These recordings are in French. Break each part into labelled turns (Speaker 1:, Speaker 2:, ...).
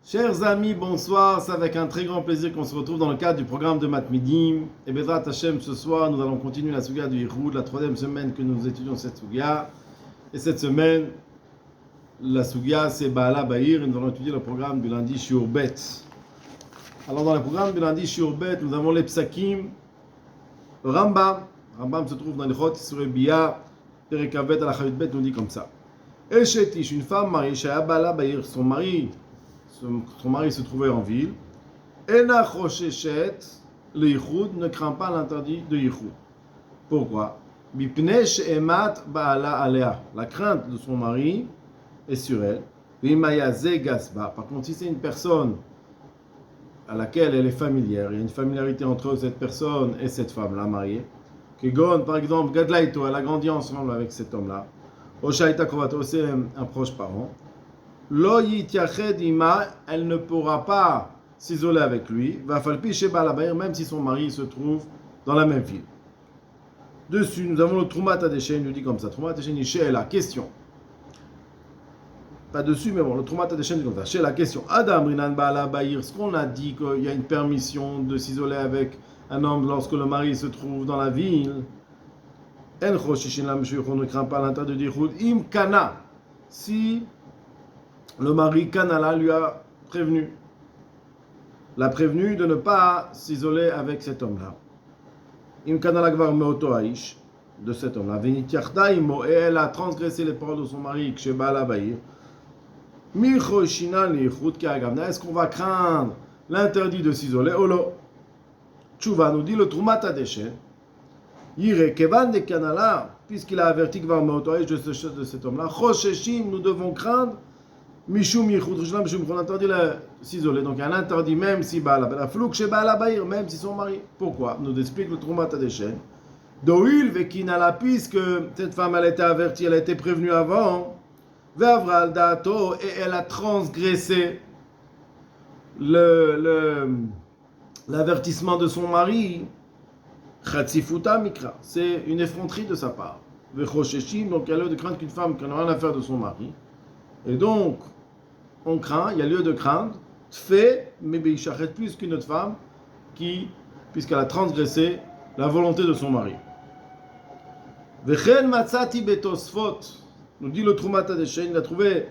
Speaker 1: Chers amis, bonsoir. C'est avec un très grand plaisir qu'on se retrouve dans le cadre du programme de Matmidim. Et Bezrat Hashem, ce soir, nous allons continuer la Souga du Yichud, la troisième semaine que nous étudions cette Souga. Et cette semaine, la Souga, c'est Baala Bahir. Et nous allons étudier le programme du lundi Shiur Bet. Alors, dans le programme du lundi Shiur Bet, nous avons les Psakim, le Rambam. Rambam se trouve dans les Chot, sur Bia, Perekavet, à la Chavit Bet, nous dit comme ça. Eshetish, une femme mariée, Shaya Baala Bahir, son mari se trouvait en ville. Ena chosheshet le yichud, ne craint pas l'interdit de yichud. Pourquoi? Mipnei she'emat ba'ala alea. La crainte de son mari est sur elle. V'imaya ze gasba. Par contre, si c'est une personne à laquelle elle est familière, il y a une familiarité entre cette personne et cette femme-là mariée. Kegon, par exemple, gadlaito, elle a grandi ensemble avec cet homme-là. Oshaita kovato, c'est un proche parent. Lo yitiached ima, elle ne pourra pas s'isoler avec lui. Va falpi chez Balabair, même si son mari se trouve dans la même ville. Dessus, nous avons le Troumat Adeshen, il nous dit comme ça. Troumat Adeshen, il est la question. Pas dessus, mais bon, le Troumat Adeshen dit comme ça. Chez la question. Adam Rinan Balabair, ce qu'on a dit qu'il y a une permission de s'isoler avec un homme lorsque le mari se trouve dans la ville. En choshishin lam shuyuchon, ne craint pas l'interdit de Yichud. Im kana, si le mari Kanala lui a prévenu, l'a prévenu de ne pas s'isoler avec cet homme-là. Im Kanala gvar meoto aish, de cet homme-là. Venitiachda imo, et elle a transgressé les paroles de son mari, Ksheba la Bahir. Michoshina lichut keagavna, est-ce qu'on va craindre l'interdit de s'isoler? Olo. Tchouva nous dit le Troumat Adeshen. Yire kevan de Kanala, puisqu'il a averti gvar meoto aish de cet homme-là. Chosheshim, nous devons craindre. Mishum yichud rishlam mishum qu'on interdit de s'isoler. Donc il y a un interdit même si Baala Flouk chez Baala Bahir, même si son mari. Pourquoi? Nous explique le Troumat Adeshen. Doil vekinala, puisque cette femme elle a été avertie, elle a été prévenue avant. Ve'avral da'ato, et elle a transgressé l'avertissement de son mari. Chatzifuta mikra, c'est une effronterie de sa part. Vechosheshim, donc il y a lieu de craindre qu'une femme qui n'a rien à faire de son mari. Et donc, on craint, il y a lieu de craindre, fait, mais béishachet, plus qu'une autre femme, puisqu'elle a transgressé la volonté de son mari. Vechen matzati betosfot, nous dit le Troumat Adeshen, il a trouvé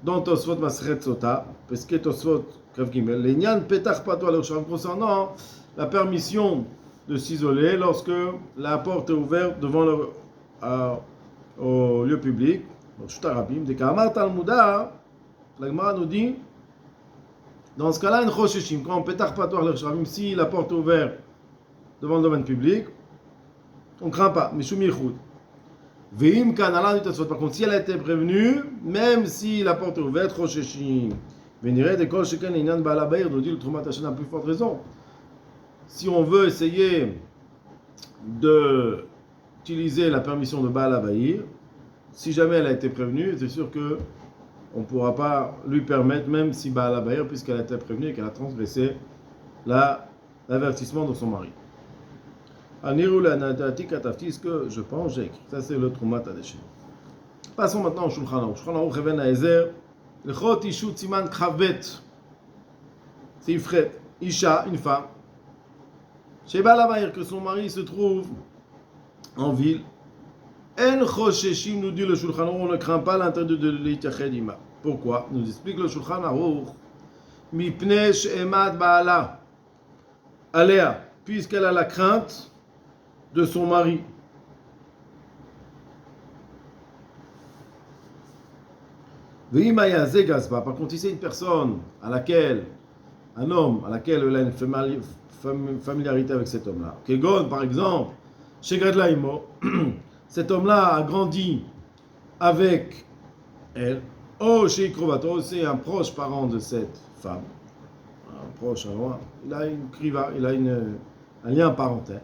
Speaker 1: dans Tosfot Masret Sota, parce que Tosfot, Krav Gimel, l'Inyan petach pato al concernant la permission de s'isoler lorsque la porte est ouverte devant au lieu public. Dès qu'Amar Talmuda, la Gemara nous dit, dans ce cas-là, quand on pétard pas toi si la porte est ouverte devant le domaine public, on ne craint pas. Mishum yichud. Veim kanala nitatzot. Par contre, si elle a été prévenue, même si la porte est ouverte, chosheshim. Venire de kol sheken inyan Baala Bahir, nous dit le Troumat Adeshen a plus forte raison. Si on veut essayer d'utiliser la permission de Baala Bahir, si jamais elle a été prévenue, c'est sûr que on ne pourra pas lui permettre, même si Baala Bahir, puisqu'elle a été prévenue et qu'elle a transgressé l'avertissement de son mari. Aniru l'anatati katafti, ce que je pense, j'ai écrit. Ça, c'est le Troumat Adeshen. Passons maintenant au Shulchan Aruch. Shulchan Aruch Even Haezer, Lechot Ishut Siman Khavet. C'est Ifret. Isha, une femme. Chez Baala Bahir, que son mari se trouve en ville. En chosheshim, nous dit le Shulchan Aruch, on ne craint pas l'interdit de l'itached ima. Pourquoi? Nous explique le Shulchan Aruch. Mipnei she'emat ba'ala alea, puisqu'elle a la crainte de son mari. Ve'imaya ze gasba. Par contre, si c'est une personne un homme à laquelle elle a une familiarité avec cet homme-là. Kegon, par exemple, chez Gadlaimo, cet homme-là a grandi avec elle. Oh, chez Ikrovato, c'est un proche parent de cette femme. Un proche, il a une kriva, il a un lien parental.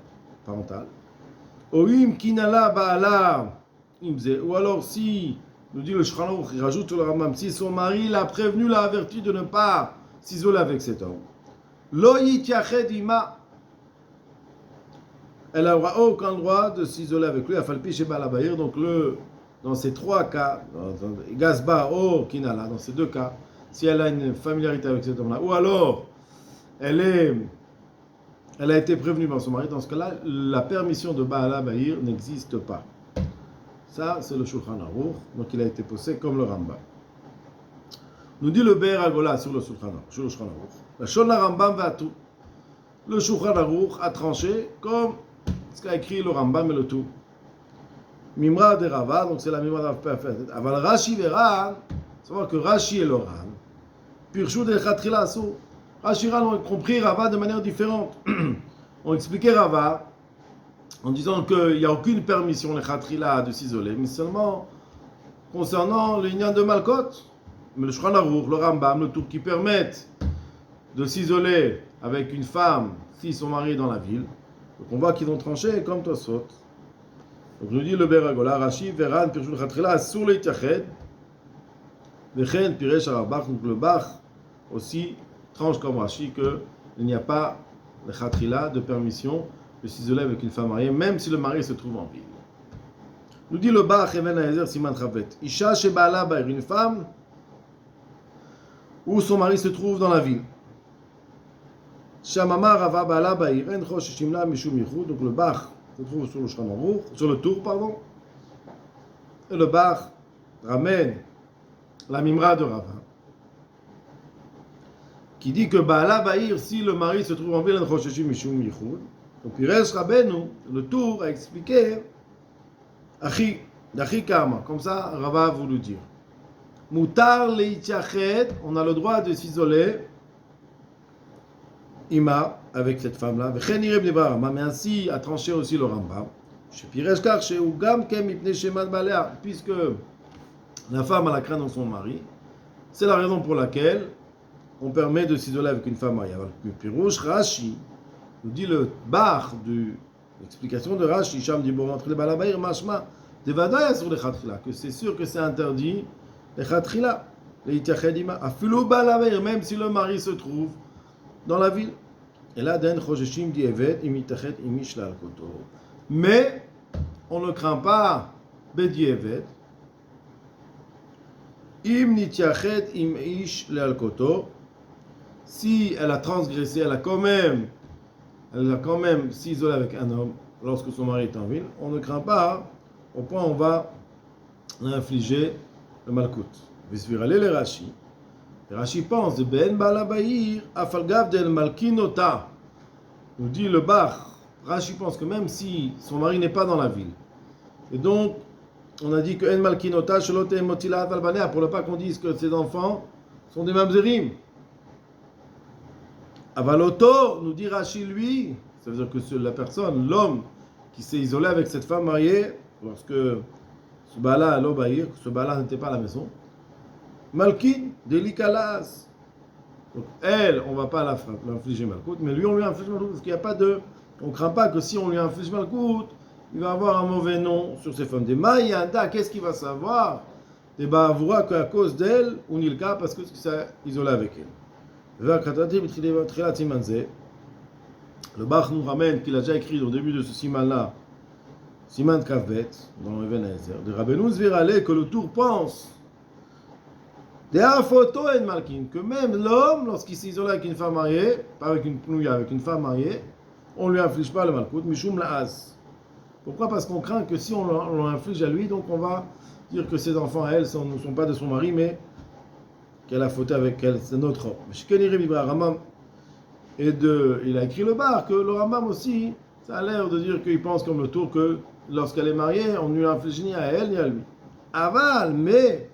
Speaker 1: Oim kinala ba'ala imze. Ou alors si, nous dit le Shulchan Aruch, il rajoute le Rambam, si son mari l'a prévenu, l'a averti de ne pas s'isoler avec cet homme. Lo yitiached ima. Elle n'aura aucun droit de s'isoler avec lui. Afalpi chez Baala Bahir. Donc dans ces trois cas, Gasba, Kinala, dans ces deux cas, si elle a une familiarité avec cet homme-là, ou alors elle a été prévenue par son mari, dans ce cas-là, la permission de Baala Bahir n'existe pas. Ça, c'est le Shulchan Aruch, donc il a été posé comme le Rambam. Nous dit le Be'er Agola sur le Shulchan Aruch. La Shona Rambam va tout. Le Shulchan Aruch a tranché comme ce qu'a écrit le Rambam et le tout. Mimra de Rava, donc c'est la Mimra de Rav parfaite. Aval Rashi Veran, savoir que Rashi et le Ran, Pirshu de Chatrila Asou. Rashi et Ran ont compris Rava de manière différente. On expliquait Rava en disant qu'il n'y a aucune permission, les Chatrila, de s'isoler, mais seulement concernant les lignes de Malkot. Mais le Shulchan Aruch, le Rambam, le tout qui permettent de s'isoler avec une femme si son mari est dans la ville. Donc on voit qu'ils ont tranché comme toi saute. Donc nous dit le Beragola, Rashi, Veran, Pirshul Khatrila, sur les Tiached, Vechen, Piresh, Arabach, donc le Bach aussi tranche comme Rashi qu'il n'y a pas de Khatrila, de permission de s'isoler avec une femme mariée, même si le mari se trouve en ville. Nous dit le Bach, Even Aezer, Siman Travet, Isha Shebala Bair, une femme où son mari se trouve dans la ville. Shamama Rava Bala Bair, En Choshishimla Mishum Yichud, donc le Bach se trouve sur le Shulchan Aruch, sur le tour, pardon. Et le Bach ramène la Mimra de Rava, qui dit que Baala Bair, si le mari se trouve en ville, En Choshishim Mishum Yichud. Donc Piresh Rabbeinu, le tour, a expliqué Achi, d'Achi Karma, comme ça Rava a voulu dire. Mutar leitiachet, on a le droit de s'isoler, Ima, avec cette femme-là, mais ainsi a tranché aussi le Rambam, puisque la femme a la crainte dans son mari, c'est la raison pour laquelle on permet de s'isoler avec une femme mariée. Pirouche Rashi, nous dit le bar de l'explication de Rashi, Sham dit bon entre les balabaïr mashma, devadaya sur les khatrila, que c'est sûr que c'est interdit les khatrila, les itiachedima, afilo balabaïr, même si le mari se trouve dans la ville. Et là, den chojeshim di evet imitachet imish la alkoto. Mais on ne craint pas bedi evet. Im nitiachet imish la alkoto. Si elle a transgressé, elle a quand même s'isolé avec un homme lorsque son mari est en ville, on ne craint pas au point où on va infliger le malkout. Visvirale le Rashi. Rashi pense de Ben Balabaïr Afalgav del Malkinota. Nous dit le Bach. Rashi pense que même si son mari n'est pas dans la ville, et donc on a dit que En Malkinota Shalote Motila Valbanea, pour ne pas qu'on dise que ses enfants sont des mamzerim. Avaloto, nous dit Rashi lui, ça veut dire que la personne, l'homme qui s'est isolé avec cette femme mariée, lorsque ce Bala à l'Obaïr, ce Bala n'était pas à la maison, Malkin, Delikalas. Donc elle, on ne va pas l'infliger Malkout, mais lui on lui inflige Malkout parce qu'il n'y a pas de... On ne craint pas que si on lui inflige Malkout, il va avoir un mauvais nom sur ses femmes. Des Maïanda, qu'est-ce qu'il va savoir? Des Bavura qu'à cause d'elle, ou Nilka, parce que s'est isolé avec elle. Le Bach nous ramène qu'il a déjà écrit au début de ce siman-là, Siman Kavbet, dans Even Aezer, de Rabbeinu Zvirale, que le tour pense que même l'homme, lorsqu'il s'isole avec une femme mariée, pas avec une pnouya, avec une femme mariée, on ne lui inflige pas le malkout, mishum la'az. Pourquoi? Parce qu'on craint que si on l'inflige à lui, donc on va dire que ses enfants à elle ne sont pas de son mari, mais qu'elle a fauté avec elle, c'est notre homme. Il a écrit le bar que le Rambam aussi, ça a l'air de dire qu'il pense comme le tour que lorsqu'elle est mariée, on ne lui inflige ni à elle ni à lui. Aval, mais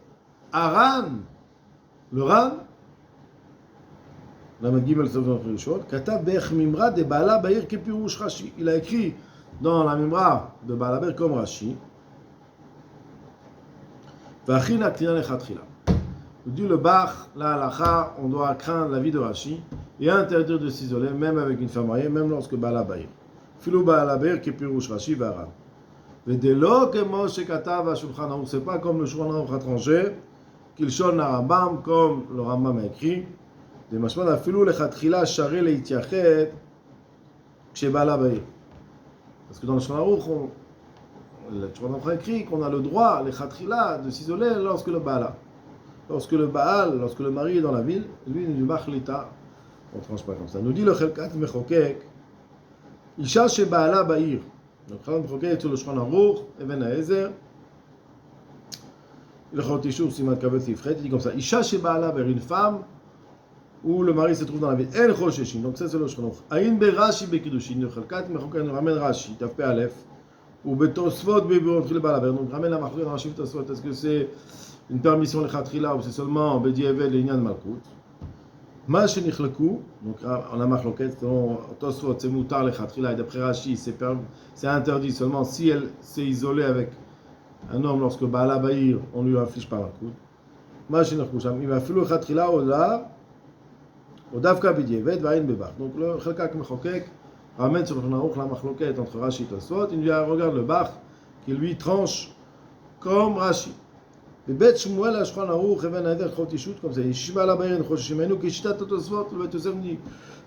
Speaker 1: Aran, le Ran, il a écrit dans la Mimra de Balaber comme Rashi. Il dit le Bach, la halacha, on doit craindre la vie de Rashi et interdire de s'isoler, même avec une femme mariée, même lorsque Balabair. Filou Balabair qui pirouche Rashi Varan. Mais dès lors que Moshe Katav à Shulchan Aruch, c'est pas comme le Shulchan Aruch a tranché, qu'il shon à Rambam, comme le Rambam a écrit, des mashman a filou lechatchila charé leitiachet chez Balabair. Parce que dans le Shulchan Aruch, le Shulchan Aruch a écrit qu'on a le droit, lechatchila, de s'isoler lorsque le Bala. lorsque le Baal, lorsque le mari est dans la ville, lui, il est du Machlita. On ne tranche pas comme ça. Nous dit le Chelkat Mechokek, Isha Shebaala Ba'ir. Donc, Chelkat Mechokek est sur le Shulchan Aruch, Even Haezer. Le Chotishur, Siman Kavet Sifret, il dit comme ça. Isha Shebaala Ba'ir, une femme où le mari se trouve dans la ville. En Chosheshin. Donc, ça, c'est le Shulchan Aruch. Aïn Berashi Bekidushin. Le Chelkat Mechokek nous ramène Rashi, Taf Pe Aleph. Ou Betosfot Bebirotri le Baala Ba'ir. Donc, ramène la Machlokek dans Rashi Betosfot. Est-ce que c'est une permission le Khatrila ou c'est seulement Bediavel et Inyan Malkout? Ma shenichleku, donc on a marloquette, selon Tosfot, c'est moutar le Khatrila, et d'après Rashi, c'est interdit seulement si elle s'est isolée avec un homme lorsque Baala Ba'ir, on lui inflige par Malkout. Ma shenichleku, il va faire le Khatrila au là, au Davka Bediavel, va in Bebar. Donc le Chelkak Mechokek ramène sur le Naruch la marloquette entre Rashi et Tosfot, il lui regarde le Bach qui lui tranche comme Rashi. בבית שמואל השולחן ערוך אבן העדר חוטישות comme ça. ישיבה לה בעיר חוששמנו כשיטת התוספות לבית יוסף dit.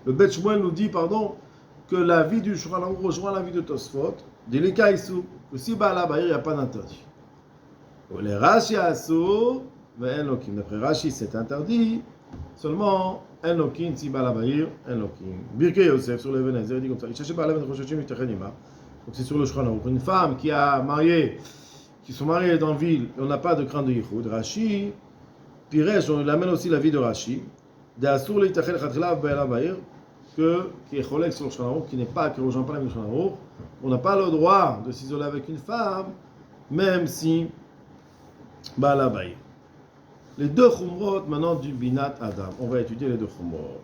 Speaker 1: Le Bet Shmuel nous dit, pardon, que la vie du Shulchan Aruch rejoint la vie de Tosfot. Délicat ici, que si Baala Ba'ir, il n'y a pas d'interdit. Les Rashi Asur, mais Enokim. D'après Rashi, c'est interdit. Seulement, Enokim, si Baala Ba'ir, Enokim. Birke Yosef sur le Even Haezer, il dit comme ça. Isha Baala Ben Choshachim Yitachenima. Donc c'est sur le Shulchan Aruch. Une femme qui a marié, qui sont mariés dans la ville, on n'a pas de crainte de Yichud. Rashi, Piresh, on amène aussi la vie de Rashi, d'Asur l'Itachel Khatrila Baala Ba'ir, qui est Cholek sur le Shulchan Aruch, qui n'est pas, qui ne rejoint pas la vie du Shulchan Aruch. On n'a pas le droit de s'isoler avec une femme, même si Baala Ba'ir. Les deux Chumrot maintenant du Binat Adam. On va étudier les deux Chumrot.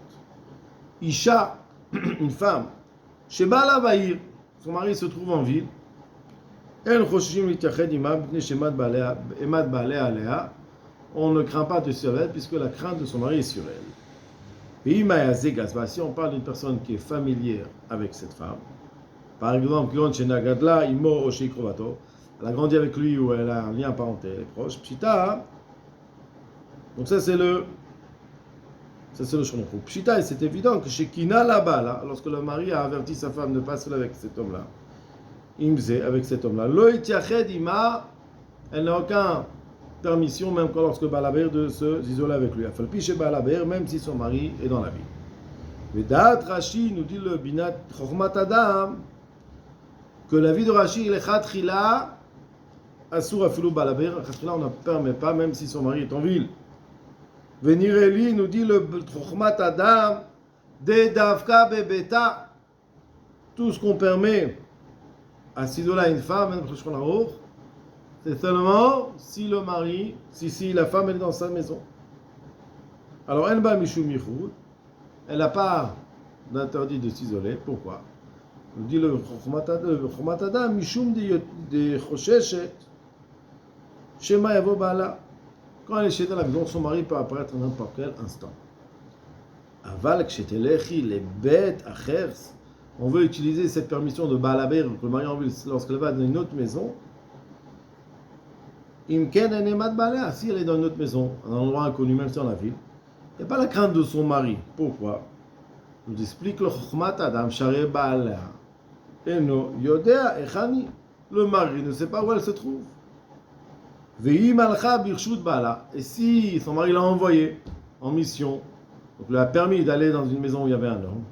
Speaker 1: Isha, une femme, chez Baala Ba'ir, son mari se trouve en ville. On ne craint pas de sur elle puisque la crainte de son mari est sur elle. Si on parle d'une personne qui est familière avec cette femme, par exemple, elle a grandi avec lui ou elle a un lien parental proche, Pshita, donc ça c'est le Shulchan Aruch. Pshita, c'est évident que chez Kina là-bas, lorsque le mari a averti sa femme de ne pas se avec cet homme-là, Imze, avec cet homme-là. Elle n'a aucune permission, même lorsque Baala Ba'ir, de se isoler avec lui. Afalpi chez Baala Ba'ir, même si son mari est dans la vie. Vedat Rashi nous dit le Binat Chochmat Adam que la vie de Rashi, il est Khatrila, Asur Afilu Baala Ba'ir. Khatrila, on ne permet pas, même si son mari est en ville. Venireli nous dit le Chochmat Adam de Davka Bebeta. Tout ce qu'on permet à s'isoler à une femme, même le Shulchan Aruch, c'est seulement si le mari, si la femme est dans sa maison. Alors, elle ba mishum yichud, elle n'a pas d'interdit de s'isoler. Pourquoi? On dit le Chochmat Adam mishum de chosheshet shema yavo baala. Quand elle est chez elle, la maison, son mari peut apparaître à n'importe quel instant. Aval kshetelechi le bet achers. On veut utiliser cette permission de Baala Ba'ir que le mari en ville lorsqu'elle va dans une autre maison. Imken enemat Baala, si elle est dans une autre maison, un endroit inconnu, même si dans la ville, il n'y a pas la crainte de son mari. Pourquoi? Nous explique le Chochmat Adam Share Baala. Eno Yodea Echani. Le mari ne sait pas où elle se trouve. Ve'im alcha birshut Baala. Et si son mari l'a envoyé en mission, donc lui a permis d'aller dans une maison où il y avait un homme,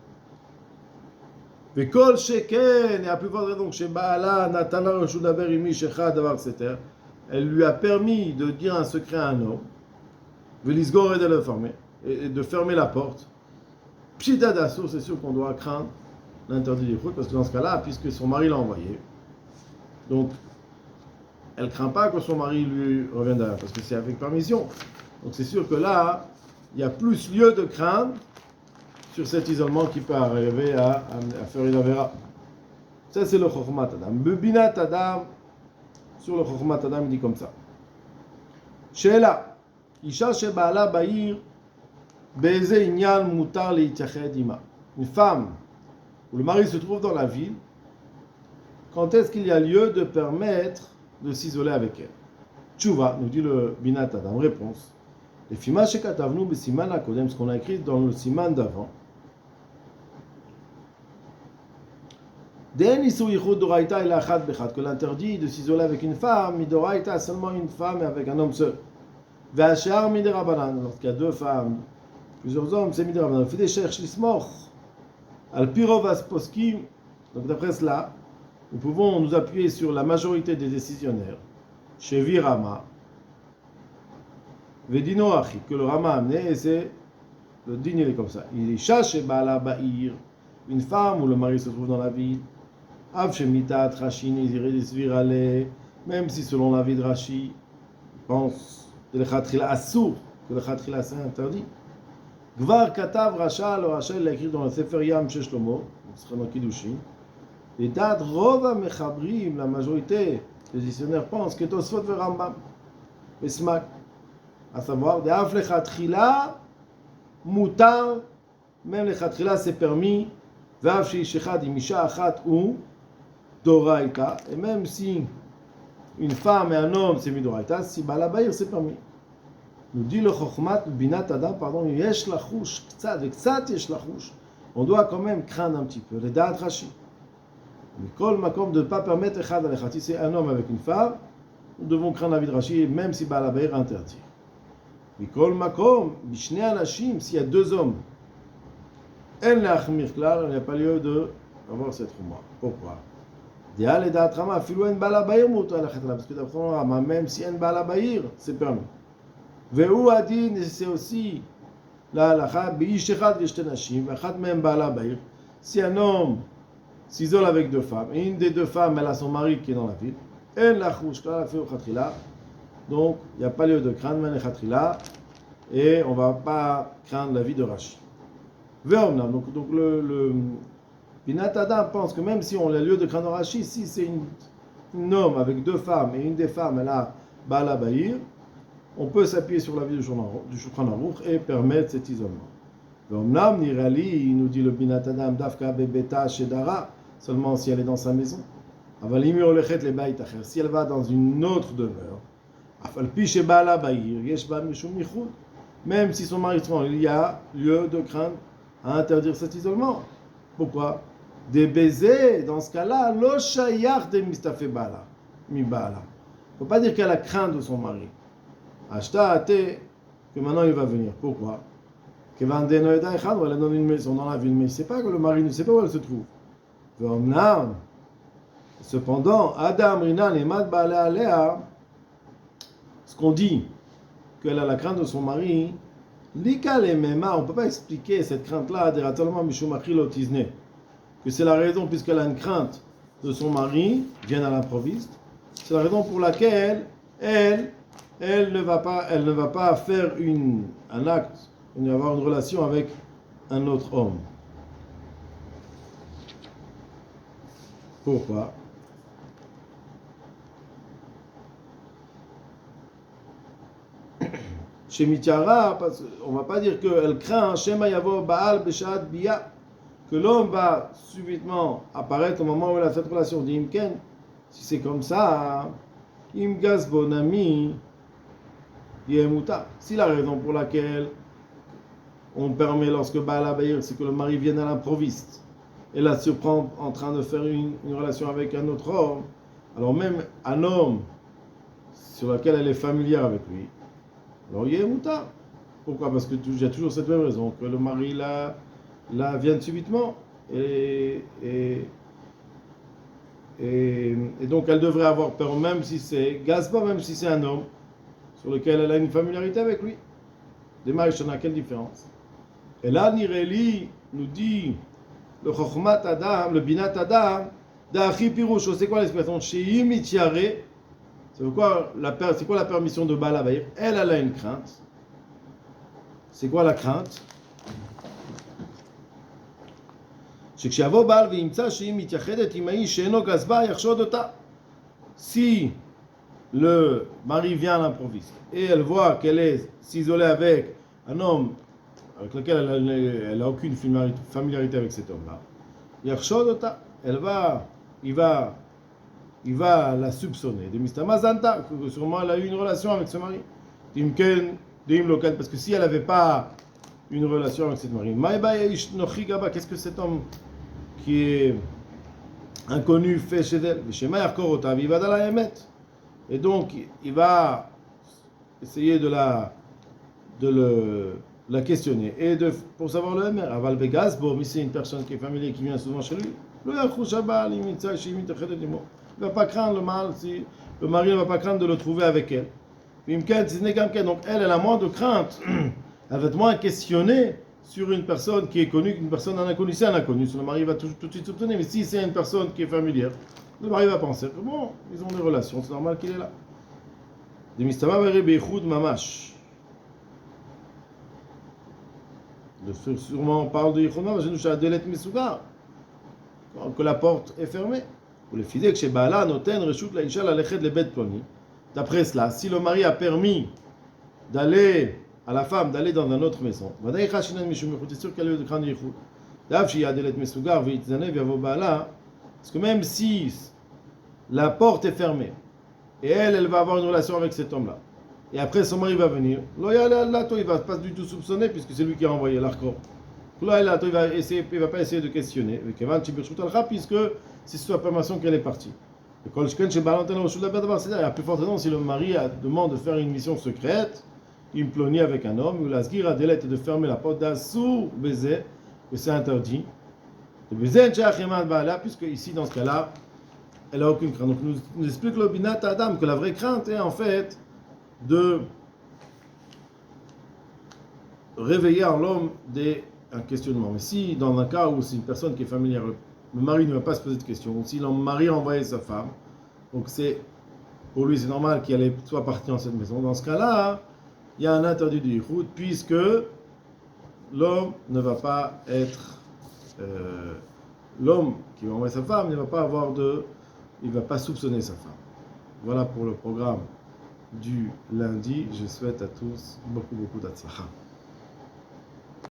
Speaker 1: et kol sheken, et à plus forte raison, chez Baala, Natana Reshut Daber Imi Shecha Davar Seter, elle lui a permis de dire un secret à un homme, Velisgor et de le fermer, et de fermer la porte. Pshita d'assaut, c'est sûr qu'on doit craindre l'interdit du fruit, parce que dans ce cas-là, puisque son mari l'a envoyé, donc elle ne craint pas que son mari lui revienne derrière, parce que c'est avec permission. Donc c'est sûr que là, il y a plus lieu de craindre sur cet isolement qui peut arriver à faire une avéra. Ça, c'est le Chochmat Adam. Le Binat Adam, sur le Chochmat Adam, il dit comme ça. Sheela, Isha Shebaala Ba'ir, Be'eze Inyan Mutar Leitached Ima. Une femme où le mari se trouve dans la ville, quand est-ce qu'il y a lieu de permettre de s'isoler avec elle? Tchouva, nous dit le Binat Adam, réponse. Les Fima Shekatavnu Besiman Akodem, ce qu'on a écrit dans le Siman d'avant. Que l'interdit de s'isoler avec une femme, Midoraita, seulement une femme et avec un homme seul. Ve'ashar midi Rabbanan. Lorsqu'il y a deux femmes, plusieurs hommes, c'est midi Rabbanan. Fait des cherches lismor. Al pirovas poskim. Donc d'après cela, nous pouvons nous appuyer sur la majorité des décisionnaires. Chez Virama. Vedino achi. Que le Rama a amené, et c'est le digne, il est comme ça. Il est chaché bala ba'ir. Une femme où le mari se trouve dans la ville. Av shemita trashin iziridis virale. Même si selon l'avis de Rashi, pense que le khatrila assour, que le khatrila c'est interdit. Gvar katav Rasha, le Rasha l'a écrit dans le Sefer Yam chez Shlomo, ce sera dans Kiddushin. Et dad rova mechabrim, la majorité des dictionnaires pensent que Tosfot ve Rambam, et Smak, à savoir, de af le khatrila mutar, même le khatrila c'est permis, vav sheishechad imisha achat ou doraita, et même si une femme et un homme, c'est midoraita. Si balabaïr, c'est permis. Nous dit le chokhmat binat adam, pardon, yesh lachouch, ktsat yesh lachouch. On doit quand même craindre un petit peu. Les da'at rashi. Mikol makom de ne pas permettre echad alechat. Si c'est un homme avec une femme, nous devons craindre la vie de Rashi, même si balabaïr interdit. Mikol makom, bishne anashim, s'il y a deux hommes, en lachmir klal, il n'y a pas lieu d'avoir cette rouma. Pourquoi? Parce que d'après Rama, même si un balabaïr, c'est permis. Ve'u adin, c'est aussi la halakha, bi'ish echad v'shte nashim, echad même balabaïr. Si un homme s'isole avec deux femmes, et une des deux femmes, elle a son mari qui est dans la ville, en lachouch, la fait au khatrila, donc il n'y a pas lieu de craindre men khatrila, et on ne va pas craindre la vie de Rashi. Ve'omna, donc le Binat Adam pense que même si on a lieu de craindre Rashi, si c'est un homme avec deux femmes et une des femmes elle a Bala Bahir, on peut s'appuyer sur la vie du Shulchan Aruch et permettre cet isolement. L'Omnam Nirali, il nous dit le Binat Adam Dafka Bebeta Shedara, seulement si elle est dans sa maison. Avalimi Olechet le Bait Acher, si elle va dans une autre demeure, Afalpi She Bala Bahir, Yesh Ba Mishum Michud, même si son mari se trompe, il y a lieu de craindre à interdire cet isolement. Pourquoi? Des baisers, dans ce cas-là, lo shayach de mistafé bala, mi bala. Il ne faut pas dire qu'elle a crainte de son mari. Ashta ate, que maintenant il va venir. Pourquoi? Que vandeno eda echad, ou elle est dans une maison dans la ville, mais il ne sait pas que le mari ne sait pas où elle se trouve. Cependant, Adam rinan et mad bala alea, ce qu'on dit, qu'elle a la crainte de son mari, Lika le mema, on ne peut pas expliquer cette crainte-là directement que c'est la raison, puisqu'elle a une crainte de son mari, vient à l'improviste, c'est la raison pour laquelle elle ne va pas faire un acte, avoir une relation avec un autre homme. Pourquoi? Chez Mitiara, on ne va pas dire qu'elle craint Shema Yavo Baal Beshat Bia, que l'homme va subitement apparaître au moment où elle a cette relation. Dit Imken, si c'est comme ça, Imgaz Bonami Yemuta. Si la raison pour laquelle on permet lorsque Baal Abayir, c'est que le mari vienne à l'improviste et la surprend en train de faire une relation avec un autre homme, alors même un homme sur lequel elle est familière avec lui, alors il y a Mouta. Pourquoi? Parce que il y a toujours cette même raison, que le mari la vienne subitement. Et donc elle devrait avoir peur, même si c'est Gazba, même si c'est un homme, sur lequel elle a une familiarité avec lui. Des Maïchana, quelle différence? Et là, Nireli nous dit, le Chokhmat Adam, le Binat Adam, Da'achi Pirouche, c'est quoi l'expression? Sheim Itiare. C'est quoi la permission de Baal Abayir? Elle a une crainte. C'est quoi la crainte? C'est que כשיבוא בעל וימצא שהיא מתייחדת עם האיש שאינו גזבה, יחשוד אותה. Si le mari vient à l'improviste et elle voit qu'elle est s'isoler avec un homme avec lequel elle n'a aucune familiarité avec cet homme-là, יחשוד אותה, il va la soupçonner. Que sûrement elle a eu une relation avec ce mari. Parce que si elle n'avait pas une relation avec cette mari, qu'est-ce que cet homme qui est inconnu fait chez elle? Et donc il va essayer de la questionner. Et pour savoir le MR, Aval Vegas, bon, mais c'est une personne qui est familière, qui vient souvent chez lui. Il ne va pas craindre le mal, si le mari ne va pas craindre de le trouver avec elle. Donc elle a moins de crainte, elle va être moins questionnée sur une personne qui est connue qu'une personne en inconnue. C'est un inconnu, le mari va tout de suite soupçonner, mais si c'est une personne qui est familière, le mari va penser que bon, ils ont des relations, c'est normal qu'il est là. De Mistama Beichoud Mamash. Sûrement on parle de Yichud Mamash, que la porte est fermée. Ou le fidèle chez Baala noten reshut la isha la lechet le bet ploni. D'après cela, si le mari a permis d'aller à la femme d'aller dans une autre maison, c'est sûr qu'elle a eu de craindre Yichud. Parce que même si la porte est fermée et elle va avoir une relation avec cet homme-là, et après son mari va venir, il ne va pas du tout soupçonner puisque c'est lui qui a envoyé l'arcor. Il ne va pas essayer de questionner, puisque c'est sous affirmation qu'elle est partie. Et à plus forte raison, si le mari demande de faire une mission secrète, il plonie avec un homme, ou la sgira délète de fermer la porte d'un sous baiser, que c'est interdit. Puisque ici, dans ce cas-là, elle n'a aucune crainte. Donc, nous explique le Binat Adam que la vraie crainte est en fait de réveiller en l'homme un questionnement. Mais si, dans un cas où c'est une personne qui est familière, le mari ne va pas se poser de questions, ou si le mari a envoyé sa femme, donc pour lui c'est normal qu'elle soit partie dans cette maison. Dans ce cas-là, il y a un interdit du yichud, puisque l'homme ne va pas être l'homme qui va envoyer sa femme ne va pas il va pas soupçonner sa femme. Voilà pour le programme du lundi. Je souhaite à tous beaucoup d'atzlacha.